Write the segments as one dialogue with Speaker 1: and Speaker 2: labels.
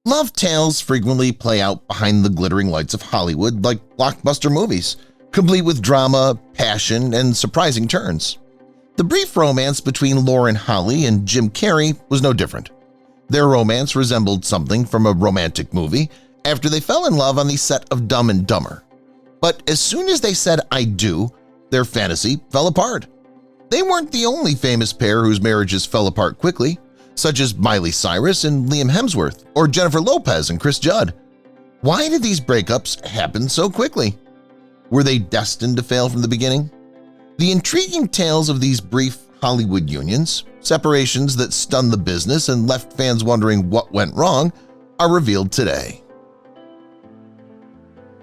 Speaker 1: Love tales frequently play out behind the glittering lights of Hollywood like blockbuster movies, complete with drama, passion, and surprising turns. The brief romance between Lauren Holly and Jim Carrey was no different. Their romance resembled something from a romantic movie after they fell in love on the set of Dumb and Dumber. But as soon as they said "I do," their fantasy fell apart. They weren't the only famous pair whose marriages fell apart quickly, such as Miley Cyrus and Liam Hemsworth or Jennifer Lopez and Chris Judd. Why did these breakups happen so quickly? Were they destined to fail from the beginning? The intriguing tales of these brief Hollywood unions, separations that stunned the business and left fans wondering what went wrong, are revealed today.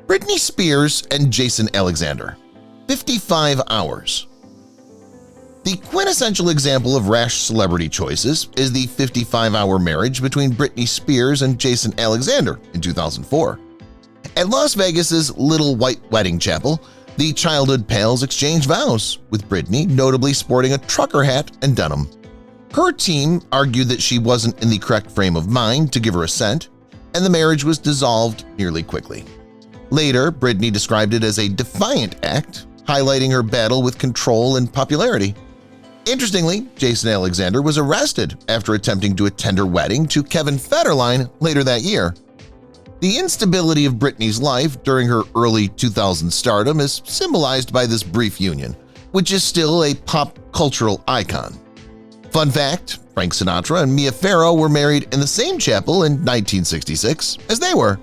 Speaker 1: Britney Spears and Jason Alexander, 55 hours. The quintessential example of rash celebrity choices is the 55-hour marriage between Britney Spears and Jason Alexander in 2004. At Las Vegas's Little White Wedding Chapel, the childhood pals exchanged vows, with Britney notably sporting a trucker hat and denim. Her team argued that she wasn't in the correct frame of mind to give her assent, and the marriage was dissolved nearly quickly. Later, Britney described it as a defiant act, highlighting her battle with control and popularity. Interestingly, Jason Alexander was arrested after attempting to attend her wedding to Kevin Federline later that year. The instability of Britney's life during her early 2000s stardom is symbolized by this brief union, which is still a pop cultural icon. Fun fact, Frank Sinatra and Mia Farrow were married in the same chapel in 1966 as they were.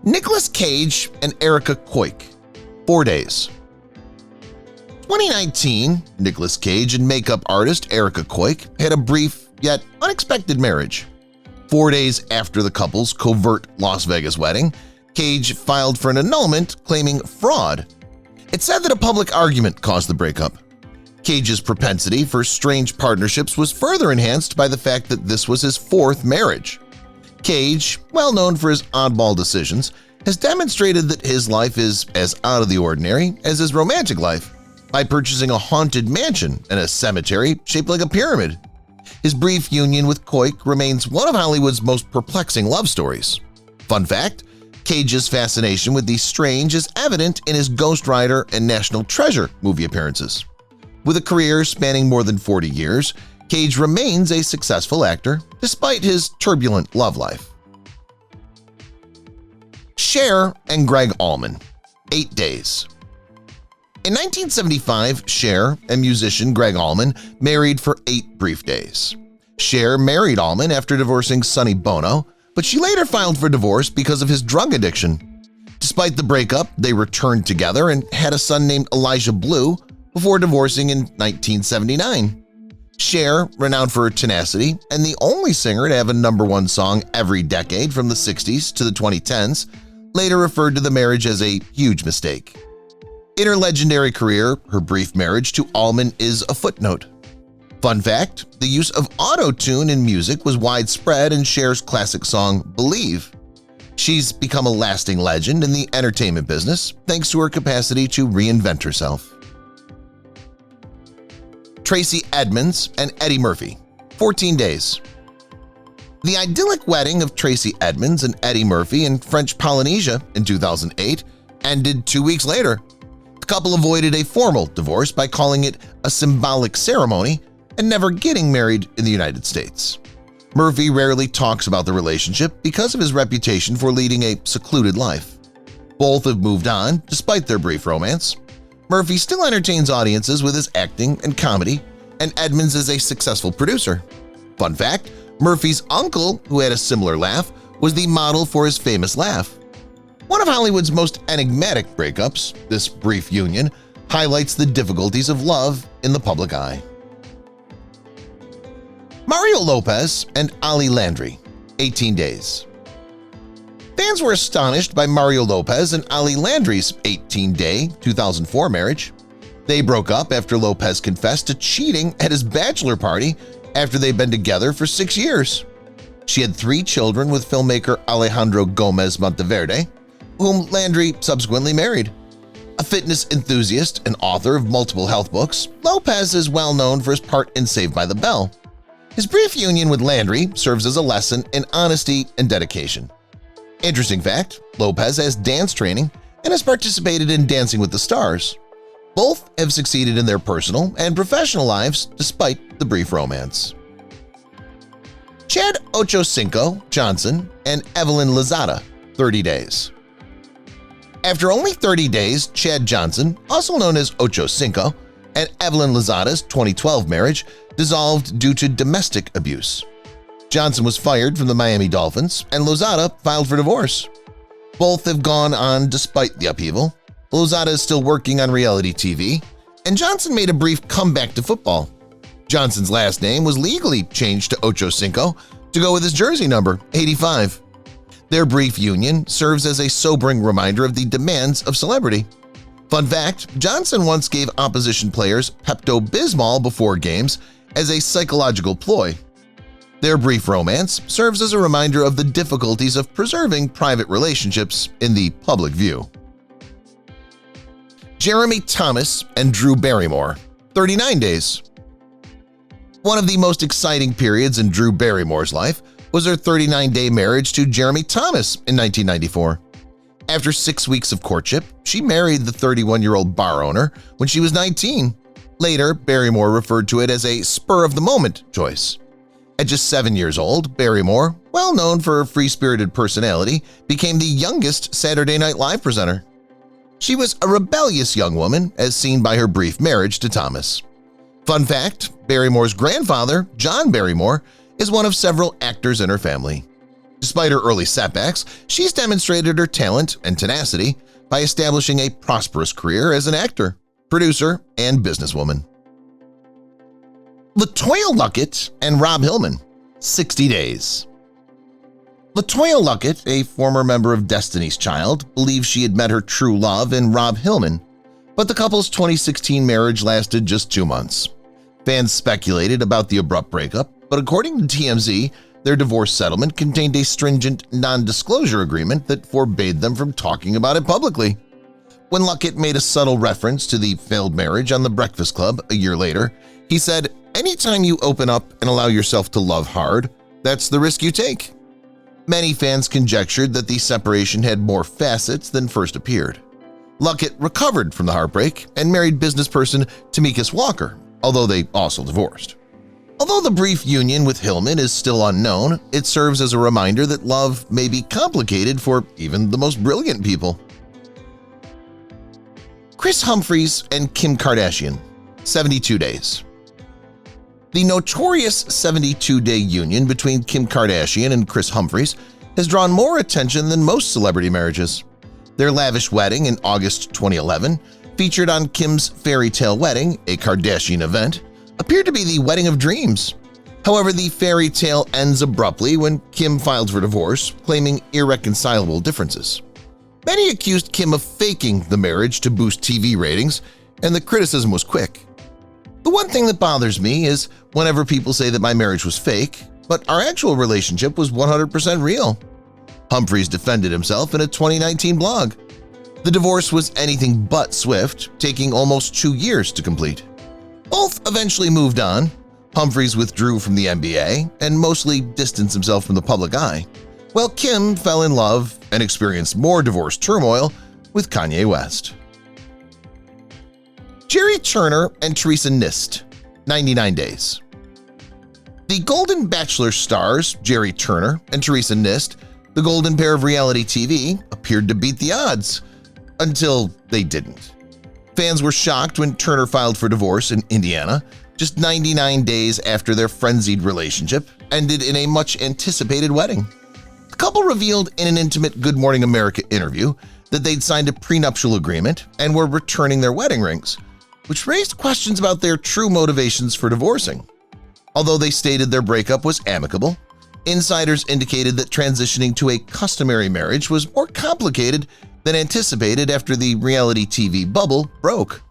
Speaker 1: Nicolas Cage and Erika Koike, 4 days. 2019, Nicolas Cage and makeup artist Erika Koike had a brief yet unexpected marriage. 4 days after the couple's covert Las Vegas wedding, Cage filed for an annulment claiming fraud. It said that a public argument caused the breakup. Cage's propensity for strange partnerships was further enhanced by the fact that this was his 4th marriage. Cage, well known for his oddball decisions, has demonstrated that his life is as out of the ordinary as his romantic life by purchasing a haunted mansion and a cemetery shaped like a pyramid. His brief union with Koike remains one of Hollywood's most perplexing love stories. Fun fact, Cage's fascination with the strange is evident in his Ghost Rider and National Treasure movie appearances. With a career spanning more than 40 years, Cage remains a successful actor despite his turbulent love life. Cher and Gregg Allman, 8 days. In 1975, Cher and musician Gregg Allman married for 8 brief days. Cher married Allman after divorcing Sonny Bono, but she later filed for divorce because of his drug addiction. Despite the breakup, they returned together and had a son named Elijah Blue before divorcing in 1979. Cher, renowned for her tenacity and the only singer to have a #1 song every decade from the 60s to the 2010s, later referred to the marriage as a huge mistake. In her legendary career, her brief marriage to Allman is a footnote. Fun fact, the use of auto-tune in music was widespread in Cher's classic song Believe. She's become a lasting legend in the entertainment business thanks to her capacity to reinvent herself. Tracey Edmonds and Eddie Murphy, 14 days. The idyllic wedding of Tracey Edmonds and Eddie Murphy in French Polynesia in 2008 ended 2 weeks later. The couple avoided a formal divorce by calling it a symbolic ceremony and never getting married in the United States. Murphy rarely talks about the relationship because of his reputation for leading a secluded life. Both have moved on despite their brief romance. Murphy still entertains audiences with his acting and comedy, and Edmonds is a successful producer. Fun fact, Murphy's uncle, who had a similar laugh, was the model for his famous laugh. One of Hollywood's most enigmatic breakups, this brief union highlights the difficulties of love in the public eye. Mario Lopez and Ali Landry, 18 days. Fans were astonished by Mario Lopez and Ali Landry's 18-day 2004 marriage. They broke up after Lopez confessed to cheating at his bachelor party after they'd been together for 6 years. She had 3 children with filmmaker Alejandro Gomez Monteverde, whom Landry subsequently married. A fitness enthusiast and author of multiple health books, Lopez is well known for his part in Saved by the Bell. His brief union with Landry serves as a lesson in honesty and dedication. Interesting fact, Lopez has dance training and has participated in Dancing with the Stars. Both have succeeded in their personal and professional lives despite the brief romance. Chad Ochocinco Johnson and Evelyn Lozada, 30 days. After only 30 days, Chad Johnson, also known as Ochocinco, and Evelyn Lozada's 2012 marriage dissolved due to domestic abuse. Johnson was fired from the Miami Dolphins, and Lozada filed for divorce. Both have gone on despite the upheaval. Lozada is still working on reality TV, and Johnson made a brief comeback to football. Johnson's last name was legally changed to Ochocinco to go with his jersey number, 85. Their brief union serves as a sobering reminder of the demands of celebrity. Fun fact, Johnson once gave opposition players Pepto-Bismol before games as a psychological ploy. Their brief romance serves as a reminder of the difficulties of preserving private relationships in the public view. Jeremy Thomas and Drew Barrymore, 39 days. One of the most exciting periods in Drew Barrymore's life was her 39-day marriage to Jeremy Thomas in 1994. After 6 weeks of courtship, she married the 31-year-old bar owner when she was 19. Later, Barrymore referred to it as a spur-of-the-moment choice. At just 7 years old, Barrymore, well known for her free-spirited personality, became the youngest Saturday Night Live presenter. She was a rebellious young woman, as seen by her brief marriage to Thomas. Fun fact, Barrymore's grandfather, John Barrymore, is one of several actors in her family. Despite her early setbacks, she's demonstrated her talent and tenacity by establishing a prosperous career as an actor, producer, and businesswoman. LeToya Luckett and Rob Hillman, 60 days. LeToya Luckett, a former member of Destiny's Child, believes she had met her true love in Rob Hillman, but the couple's 2016 marriage lasted just 2 months. Fans speculated about the abrupt breakup, but according to TMZ, their divorce settlement contained a stringent non-disclosure agreement that forbade them from talking about it publicly. When Luckett made a subtle reference to the failed marriage on The Breakfast Club a year later, he said, "Anytime you open up and allow yourself to love hard, that's the risk you take." Many fans conjectured that the separation had more facets than first appeared. Luckett recovered from the heartbreak and married businessperson Tamikis Walker, although they also divorced. Although the brief union with Hillman is still unknown, it serves as a reminder that love may be complicated for even the most brilliant people. Kris Humphries and Kim Kardashian, 72 days. The notorious 72-day union between Kim Kardashian and Kris Humphries has drawn more attention than most celebrity marriages. Their lavish wedding in August 2011, featured on Kim's Fairy Tale Wedding, a Kardashian event, appeared to be the wedding of dreams. However, the fairy tale ends abruptly when Kim filed for divorce, claiming irreconcilable differences. Many accused Kim of faking the marriage to boost TV ratings, and the criticism was quick. The one thing that bothers me is whenever people say that my marriage was fake, but our actual relationship was 100% real. Humphries defended himself in a 2019 blog. The divorce was anything but swift, taking almost 2 years to complete. Both eventually moved on. Humphries withdrew from the NBA and mostly distanced himself from the public eye, while Kim fell in love and experienced more divorce turmoil with Kanye West. Gerry Turner and Theresa Nist, 99 days. The Golden Bachelor stars Gerry Turner and Theresa Nist, the golden pair of reality TV, appeared to beat the odds, until they didn't. Fans were shocked when Turner filed for divorce in Indiana, just 99 days after their frenzied relationship ended in a much-anticipated wedding. The couple revealed in an intimate Good Morning America interview that they'd signed a prenuptial agreement and were returning their wedding rings, which raised questions about their true motivations for divorcing. Although they stated their breakup was amicable, insiders indicated that transitioning to a customary marriage was more complicated than anticipated after the reality TV bubble broke.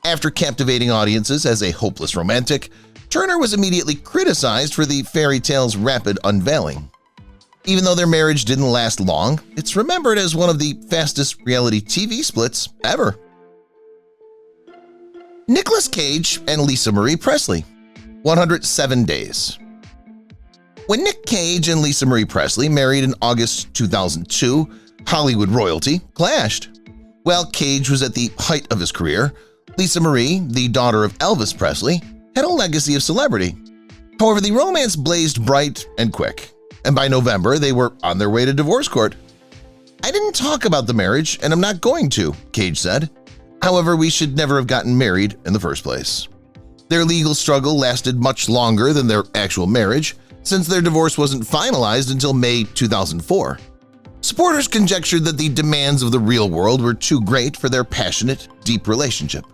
Speaker 1: After captivating audiences as a hopeless romantic, Turner was immediately criticized for the fairy tale's rapid unveiling. Even though their marriage didn't last long, it's remembered as one of the fastest reality TV splits ever. Nicolas Cage and Lisa Marie Presley, 107 days. When Nick Cage and Lisa Marie Presley married in August 2002, Hollywood royalty clashed. While Cage was at the height of his career, Lisa Marie, the daughter of Elvis Presley, had a legacy of celebrity. However, the romance blazed bright and quick, and by November they were on their way to divorce court. "I didn't talk about the marriage, and I'm not going to," Cage said. However, we should never have gotten married in the first place. Their legal struggle lasted much longer than their actual marriage, since their divorce wasn't finalized until May 2004. Supporters conjectured that the demands of the real world were too great for their passionate, deep relationship.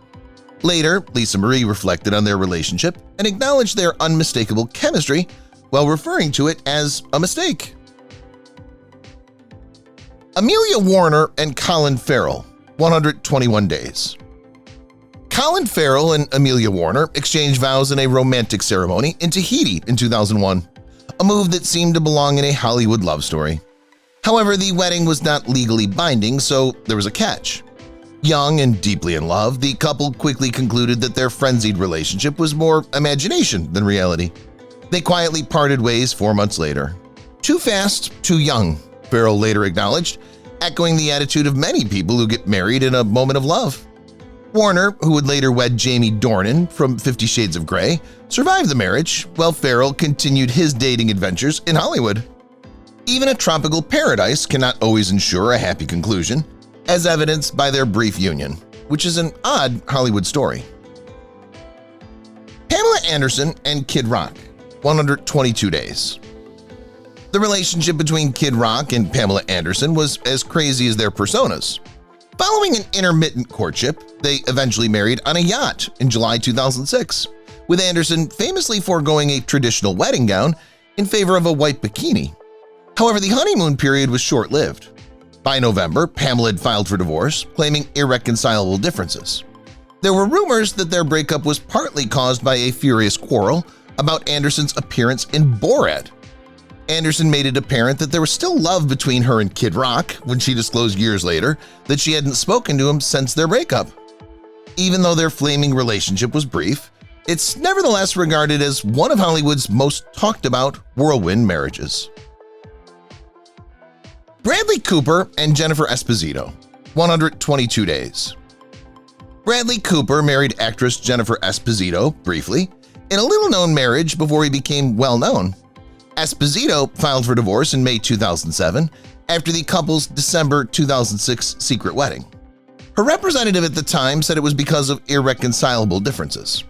Speaker 1: Later, Lisa Marie reflected on their relationship and acknowledged their unmistakable chemistry while referring to it as a mistake. Amelia Warner and Colin Farrell, 121 days. Colin Farrell and Amelia Warner exchanged vows in a romantic ceremony in Tahiti in 2001, a move that seemed to belong in a Hollywood love story. However, the wedding was not legally binding, so there was a catch. Young and deeply in love, the couple quickly concluded that their frenzied relationship was more imagination than reality. They quietly parted ways 4 months later. "Too fast, too young," Farrell later acknowledged, echoing the attitude of many people who get married in a moment of love. Warner, who would later wed Jamie Dornan from 50 Shades of Grey, survived the marriage, while Farrell continued his dating adventures in Hollywood. Even a tropical paradise cannot always ensure a happy conclusion, as evidenced by their brief union, which is an odd Hollywood story. Pamela Anderson and Kid Rock, 122 days. The relationship between Kid Rock and Pamela Anderson was as crazy as their personas. Following an intermittent courtship, they eventually married on a yacht in July 2006, with Anderson famously foregoing a traditional wedding gown in favor of a white bikini. However, the honeymoon period was short-lived. By November, Pamela had filed for divorce, claiming irreconcilable differences. There were rumors that their breakup was partly caused by a furious quarrel about Anderson's appearance in Borat. Anderson made it apparent that there was still love between her and Kid Rock when she disclosed years later that she hadn't spoken to him since their breakup. Even though their flaming relationship was brief, it's nevertheless regarded as one of Hollywood's most talked-about whirlwind marriages. Bradley Cooper and Jennifer Esposito, 122 days. Bradley Cooper married actress Jennifer Esposito briefly in a little-known marriage before he became well-known. Esposito filed for divorce in May 2007 after the couple's December 2006 secret wedding. Her representative at the time said it was because of irreconcilable differences.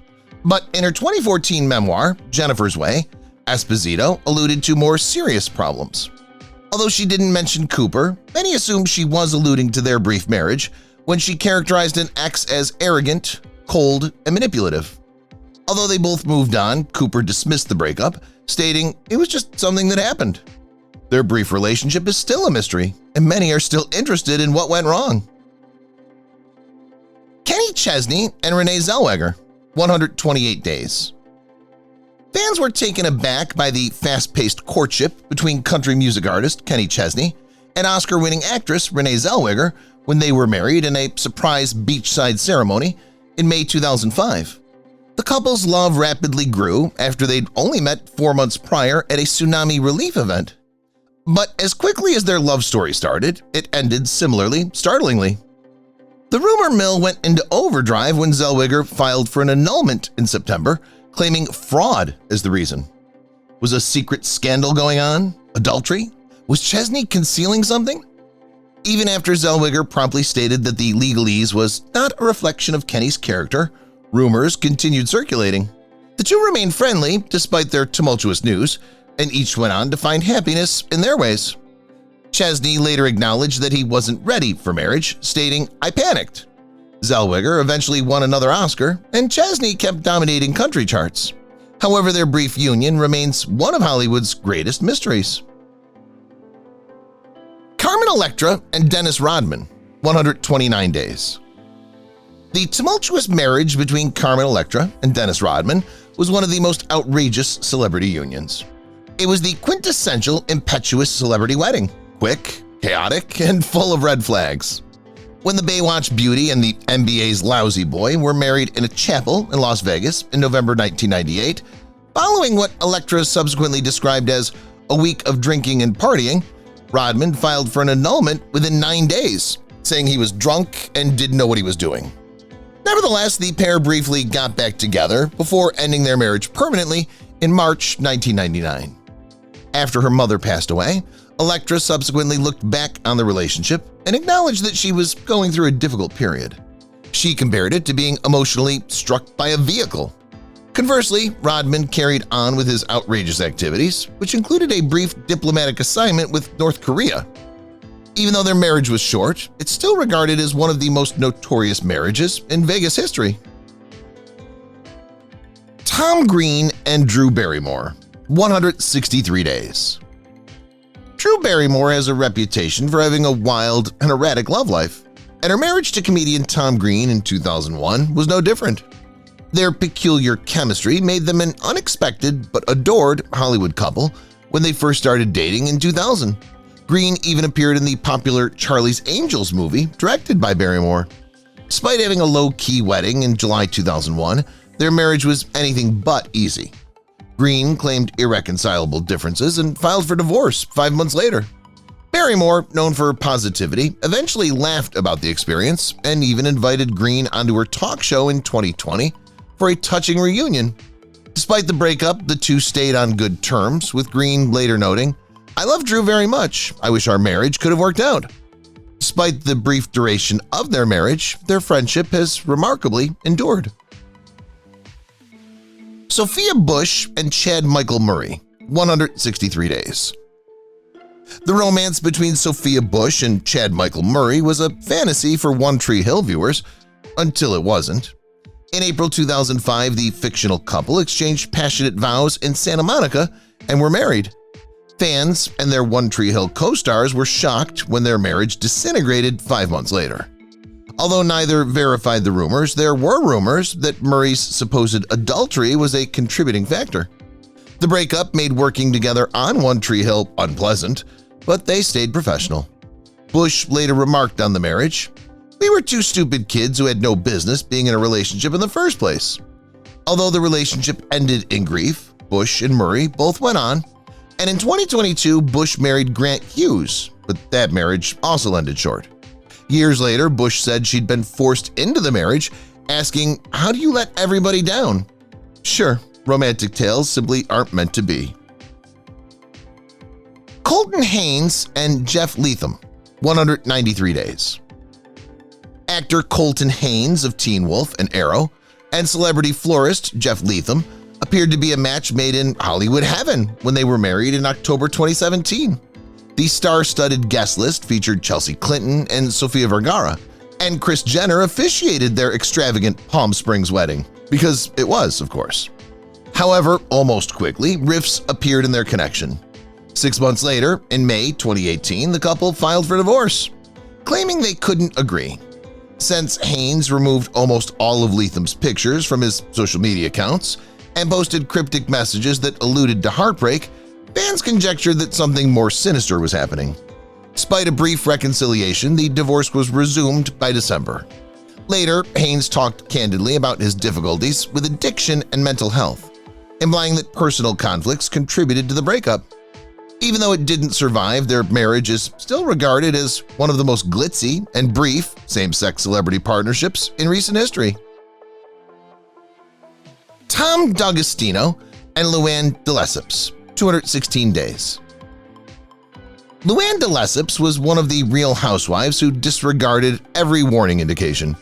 Speaker 1: But in her 2014 memoir, Jennifer's Way, Esposito alluded to more serious problems. Although she didn't mention Cooper, many assumed she was alluding to their brief marriage when she characterized an ex as arrogant, cold, and manipulative. Although they both moved on, Cooper dismissed the breakup, stating it was just something that happened. Their brief relationship is still a mystery, and many are still interested in what went wrong. Kenny Chesney and Renee Zellweger, 128 days. Fans were taken aback by the fast-paced courtship between country music artist Kenny Chesney and Oscar-winning actress Renee Zellweger when they were married in a surprise beachside ceremony in May 2005. The couple's love rapidly grew after they'd only met 4 months prior at a tsunami relief event. But as quickly as their love story started, it ended similarly startlingly. The rumor mill went into overdrive when Zellweger filed for an annulment in September, claiming fraud as the reason. Was a secret scandal going on? Adultery? Was Chesney concealing something? Even after Zellweger promptly stated that the legalese was not a reflection of Kenny's character, rumors continued circulating. The two remained friendly despite their tumultuous news, and each went on to find happiness in their ways. Chesney later acknowledged that he wasn't ready for marriage, stating, "I panicked." Zellweger eventually won another Oscar, and Chesney kept dominating country charts. However, their brief union remains one of Hollywood's greatest mysteries. Carmen Electra and Dennis Rodman, 129 days. The tumultuous marriage between Carmen Electra and Dennis Rodman was one of the most outrageous celebrity unions. It was the quintessential impetuous celebrity wedding, quick, chaotic, and full of red flags. When the Baywatch beauty and the NBA's lousy boy were married in a chapel in Las Vegas in November 1998, Following what Elektra subsequently described as a week of drinking and partying, Rodman filed for an annulment within 9 days, saying he was drunk and didn't know what he was doing. Nevertheless, the pair briefly got back together before ending their marriage permanently in March 1999. After her mother passed away, Elektra subsequently looked back on the relationship and acknowledged that she was going through a difficult period. She compared it to being emotionally struck by a vehicle. Conversely, Rodman carried on with his outrageous activities, which included a brief diplomatic assignment with North Korea. Even though their marriage was short, it's still regarded as one of the most notorious marriages in Vegas history. Tom Green and Drew Barrymore, 163 days. Drew Barrymore has a reputation for having a wild and erratic love life, and her marriage to comedian Tom Green in 2001 was no different. Their peculiar chemistry made them an unexpected but adored Hollywood couple when they first started dating in 2000. Green even appeared in the popular Charlie's Angels movie directed by Barrymore. Despite having a low-key wedding in July 2001, their marriage was anything but easy. Green claimed irreconcilable differences and filed for divorce 5 months later. Barrymore, known for her positivity, eventually laughed about the experience and even invited Green onto her talk show in 2020 for a touching reunion. Despite the breakup, the two stayed on good terms, with Green later noting, "I love Drew very much. I wish our marriage could have worked out." Despite the brief duration of their marriage, their friendship has remarkably endured. Sophia Bush and Chad Michael Murray, 163 days. The romance between Sophia Bush and Chad Michael Murray was a fantasy for One Tree Hill viewers, until it wasn't. In April 2005, the fictional couple exchanged passionate vows in Santa Monica and were married. Fans and their One Tree Hill co-stars were shocked when their marriage disintegrated 5 months later. Although neither verified the rumors, there were rumors that Murray's supposed adultery was a contributing factor. The breakup made working together on One Tree Hill unpleasant, but they stayed professional. Bush later remarked on the marriage, "We were two stupid kids who had no business being in a relationship in the first place." Although the relationship ended in grief, Bush and Murray both went on, and in 2022 Bush married Grant Hughes, but that marriage also ended short. Years later, Bush said she'd been forced into the marriage, asking, "How do you let everybody down?" Sure, romantic tales simply aren't meant to be. Colton Haynes and Jeff Leatham, 193 days. Actor Colton Haynes of Teen Wolf and Arrow and celebrity florist Jeff Leatham appeared to be a match made in Hollywood heaven when they were married in October 2017. The star-studded guest list featured Chelsea Clinton and Sofia Vergara, and Kris Jenner officiated their extravagant Palm Springs wedding, because it was, of course. However, almost quickly, rifts appeared in their connection. 6 months later, in May 2018, the couple filed for divorce, claiming they couldn't agree. Since Haynes removed almost all of Leatham's pictures from his social media accounts and posted cryptic messages that alluded to heartbreak, fans conjectured that something more sinister was happening. Despite a brief reconciliation, the divorce was resumed by December. Later, Haynes talked candidly about his difficulties with addiction and mental health, implying that personal conflicts contributed to the breakup. Even though it didn't survive, their marriage is still regarded as one of the most glitzy and brief same-sex celebrity partnerships in recent history. Tom D'Agostino and Luann de Lesseps, 216 days. Luann de Lesseps was one of the Real Housewives who disregarded every warning indication.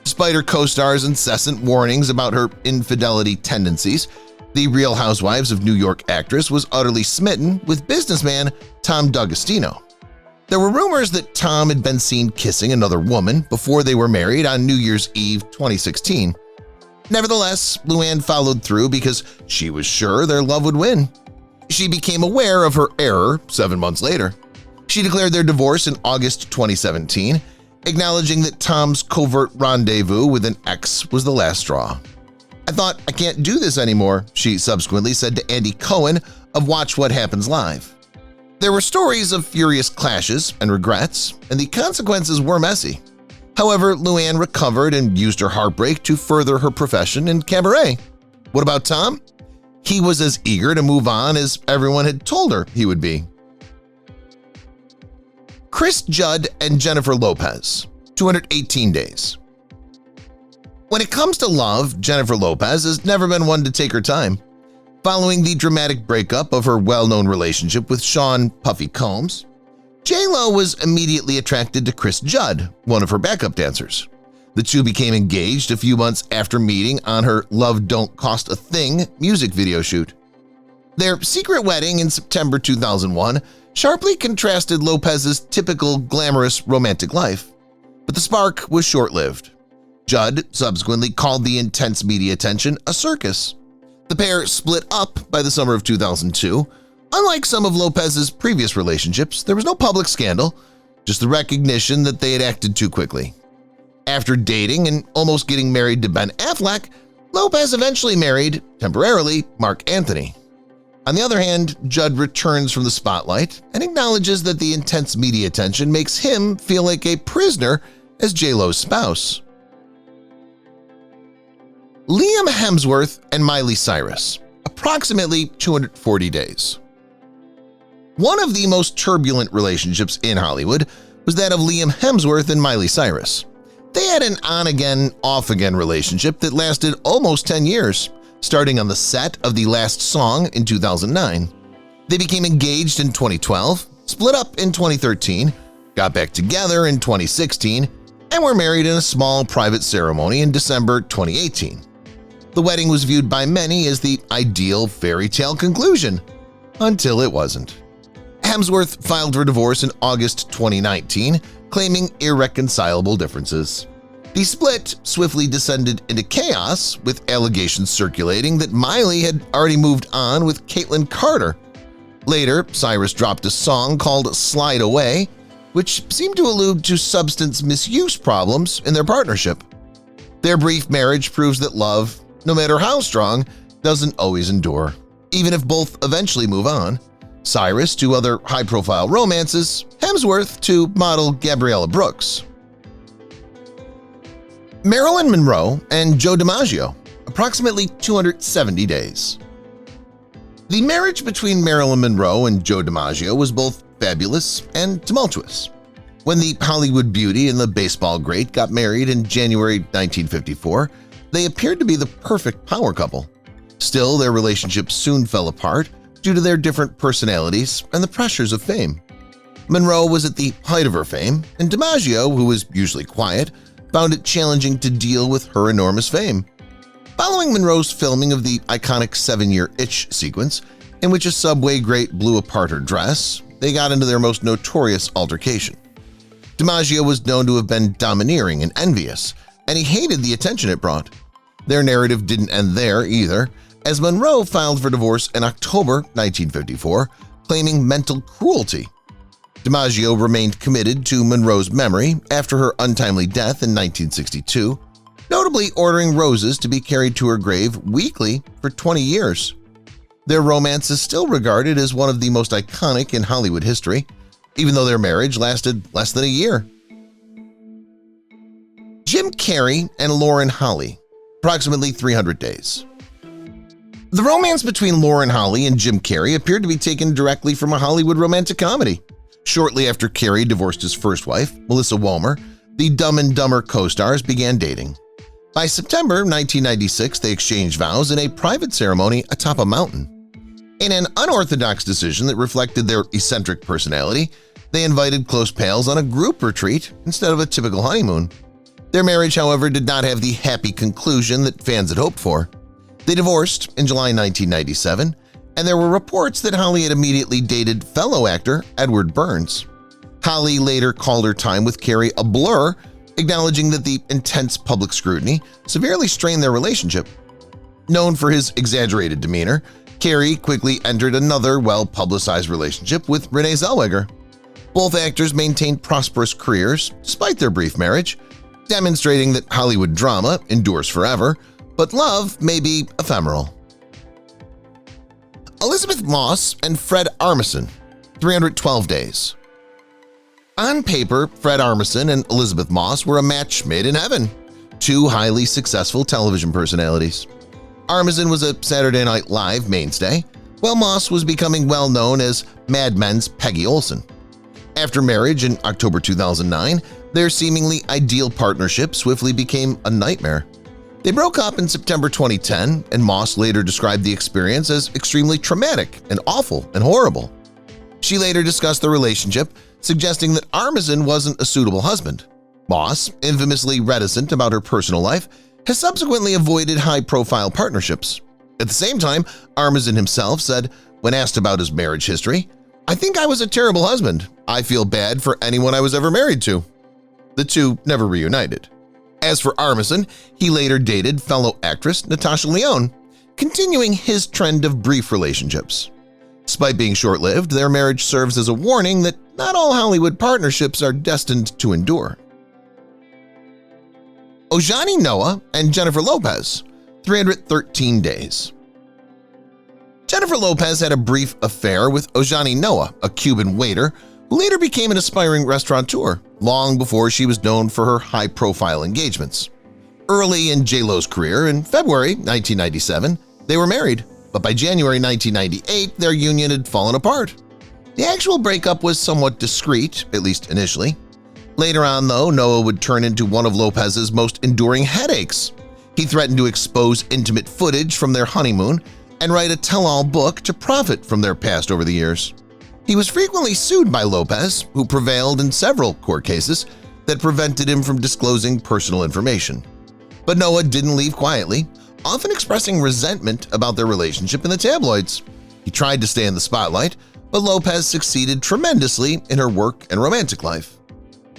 Speaker 1: Despite her co-star's incessant warnings about her infidelity tendencies, the Real Housewives of New York actress was utterly smitten with businessman Tom D'Agostino. There were rumors that Tom had been seen kissing another woman before they were married on New Year's Eve 2016. Nevertheless, Luann followed through because she was sure their love would win. She became aware of her error 7 months later. She declared their divorce in August 2017, acknowledging that Tom's covert rendezvous with an ex was the last straw. "I thought, I can't do this anymore," she subsequently said to Andy Cohen of Watch What Happens Live. There were stories of furious clashes and regrets, and the consequences were messy. However, Luann recovered and used her heartbreak to further her profession in cabaret. What about Tom? He was as eager to move on as everyone had told her he would be. Kris Judd and Jennifer Lopez, 218 days. When it comes to love, Jennifer Lopez has never been one to take her time. Following the dramatic breakup of her well-known relationship with Sean Puffy Combs, J.Lo was immediately attracted to Kris Judd, one of her backup dancers. The two became engaged a few months after meeting on her Love Don't Cost a Thing music video shoot. Their secret wedding in September 2001 sharply contrasted Lopez's typical glamorous romantic life, but the spark was short-lived. Judd subsequently called the intense media attention a circus. The pair split up by the summer of 2002. Unlike some of Lopez's previous relationships, there was no public scandal, just the recognition that they had acted too quickly. After dating and almost getting married to Ben Affleck, Lopez eventually married, temporarily, Mark Anthony. On the other hand, Judd returns from the spotlight and acknowledges that the intense media attention makes him feel like a prisoner as J.Lo's spouse. Liam Hemsworth and Miley Cyrus, approximately 240 days. One of the most turbulent relationships in Hollywood was that of Liam Hemsworth and Miley Cyrus. They had an on-again, off-again relationship that lasted almost 10 years, starting on the set of The Last Song in 2009. They became engaged in 2012, split up in 2013, got back together in 2016, and were married in a small private ceremony in December 2018. The wedding was viewed by many as the ideal fairy tale conclusion, until it wasn't. Hemsworth filed for divorce in August 2019, claiming irreconcilable differences. The split swiftly descended into chaos, with allegations circulating that Miley had already moved on with Caitlyn Carter. Later, Cyrus dropped a song called Slide Away, which seemed to allude to substance misuse problems in their partnership. Their brief marriage proves that love, no matter how strong, doesn't always endure, even if both eventually move on. Cyrus to other high-profile romances, Hemsworth to model Gabriella Brooks. Marilyn Monroe and Joe DiMaggio, approximately 270 days. The marriage between Marilyn Monroe and Joe DiMaggio was both fabulous and tumultuous. When the Hollywood beauty and the baseball great got married in January 1954, they appeared to be the perfect power couple. Still, their relationship soon fell apart due to their different personalities and the pressures of fame. Monroe was at the height of her fame, and DiMaggio, who was usually quiet, found it challenging to deal with her enormous fame. Following Monroe's filming of the iconic 7-year Itch sequence, in which a Subway great blew apart her dress, they got into their most notorious altercation. DiMaggio was known to have been domineering and envious, and he hated the attention it brought. Their narrative didn't end there either, as Monroe filed for divorce in October 1954, claiming mental cruelty. DiMaggio remained committed to Monroe's memory after her untimely death in 1962, notably ordering roses to be carried to her grave weekly for 20 years. Their romance is still regarded as one of the most iconic in Hollywood history, even though their marriage lasted less than a year. Jim Carrey and Lauren Holly, approximately 300 days. The romance between Lauren Holly and Jim Carrey appeared to be taken directly from a Hollywood romantic comedy. Shortly after Carrey divorced his first wife, Melissa Womer, the Dumb and Dumber co-stars began dating. By September 1996, they exchanged vows in a private ceremony atop a mountain. In an unorthodox decision that reflected their eccentric personality, they invited close pals on a group retreat instead of a typical honeymoon. Their marriage, however, did not have the happy conclusion that fans had hoped for. They divorced in July 1997, and there were reports that Holly had immediately dated fellow actor Edward Burns. Holly later called her time with Carrey a blur, acknowledging that the intense public scrutiny severely strained their relationship. Known for his exaggerated demeanor, Carrey quickly entered another well-publicized relationship with Renee Zellweger. Both actors maintained prosperous careers despite their brief marriage, demonstrating that Hollywood drama endures forever, but love may be ephemeral. Elizabeth Moss and Fred Armisen, 312 days. On paper, Fred Armisen and Elizabeth Moss were a match made in heaven, two highly successful television personalities. Armisen was a Saturday Night Live mainstay, while Moss was becoming well-known as Mad Men's Peggy Olson. After marriage in October 2009, their seemingly ideal partnership swiftly became a nightmare. They broke up in September 2010, and Moss later described the experience as extremely traumatic and awful and horrible. She later discussed the relationship, suggesting that Armisen wasn't a suitable husband. Moss, infamously reticent about her personal life, has subsequently avoided high-profile partnerships. At the same time, Armisen himself said, when asked about his marriage history, "I think I was a terrible husband. I feel bad for anyone I was ever married to." The two never reunited. As for Armisen, he later dated fellow actress Natasha Lyonne, continuing his trend of brief relationships. Despite being short-lived, their marriage serves as a warning that not all Hollywood partnerships are destined to endure. Ojani Noah and Jennifer Lopez, 313 days. Jennifer Lopez had a brief affair with Ojani Noah, a Cuban waiter who later became an aspiring restaurateur, long before she was known for her high-profile engagements. Early in J.Lo's career, in February 1997, they were married, but by January 1998, their union had fallen apart. The actual breakup was somewhat discreet, at least initially. Later on, though, Noah would turn into one of Lopez's most enduring headaches. He threatened to expose intimate footage from their honeymoon and write a tell-all book to profit from their past over the years. He was frequently sued by Lopez, who prevailed in several court cases that prevented him from disclosing personal information. But Noah didn't leave quietly, often expressing resentment about their relationship in the tabloids. He tried to stay in the spotlight, but Lopez succeeded tremendously in her work and romantic life.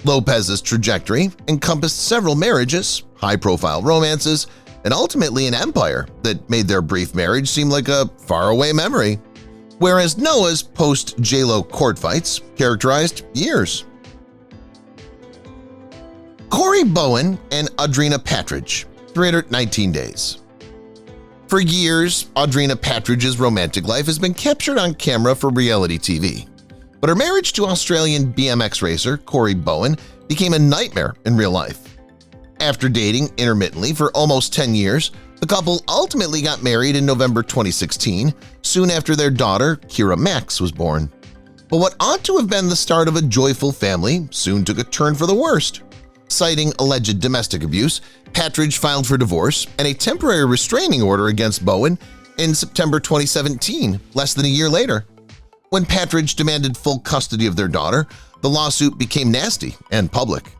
Speaker 1: Lopez's trajectory encompassed several marriages, high-profile romances, and ultimately an empire that made their brief marriage seem like a faraway memory, whereas Noah's post-J.Lo court fights characterized years. Corey Bowen and Audrina Patridge, 319 days. For years, Audrina Patridge's romantic life has been captured on camera for reality TV. But her marriage to Australian BMX racer Corey Bowen became a nightmare in real life. After dating intermittently for almost 10 years, the couple ultimately got married in November 2016, soon after their daughter, Kira Max, was born. But what ought to have been the start of a joyful family soon took a turn for the worst. Citing alleged domestic abuse, Patridge filed for divorce and a temporary restraining order against Bowen in September 2017, less than a year later. When Patridge demanded full custody of their daughter, the lawsuit became nasty and public.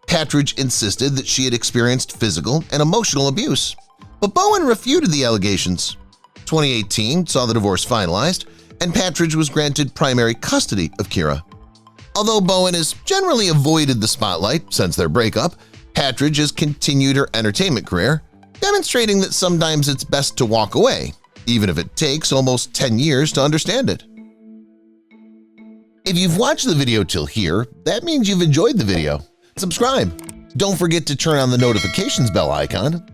Speaker 1: Patridge insisted that she had experienced physical and emotional abuse, but Bowen refuted the allegations. 2018 saw the divorce finalized, and Patridge was granted primary custody of Kira. Although Bowen has generally avoided the spotlight since their breakup, Patridge has continued her entertainment career, demonstrating that sometimes it's best to walk away, even if it takes almost 10 years to understand it. If you've watched the video till here, that means you've enjoyed the video. Subscribe. Don't forget to turn on the notifications bell icon